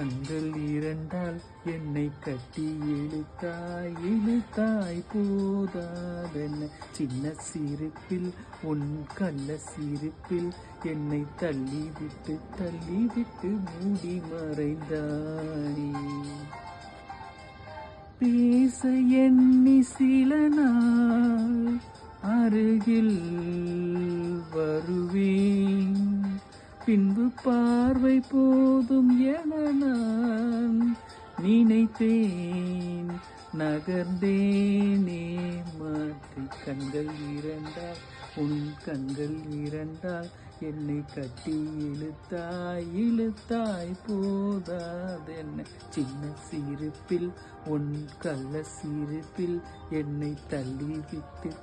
கண்கள் இரண்டால் என்னை கட்டி இழுத்தாய் இழுத்தாய் போதாதென்ன சின்ன சிரிப்பில் உன் கள்ள சிரிப்பில் என்னை தள்ளிவிட்டு மூடி மறைந்தானே. பேச எண்ணி சில நாள் அருகில் வருவேன், பின்பு பார்வை போதும் என நான் நினைத்தேன். நகர்ந்தேனே மாற்றி கண்கள் இரண்டால் உன் கண்கள் இரண்டால் என்னை கட்டி இழுத்தாய் போதாதென்ன சின்ன சிரிப்பில் உன் கள்ள சிரிப்பில் என்னை தள்ளிவிட்டு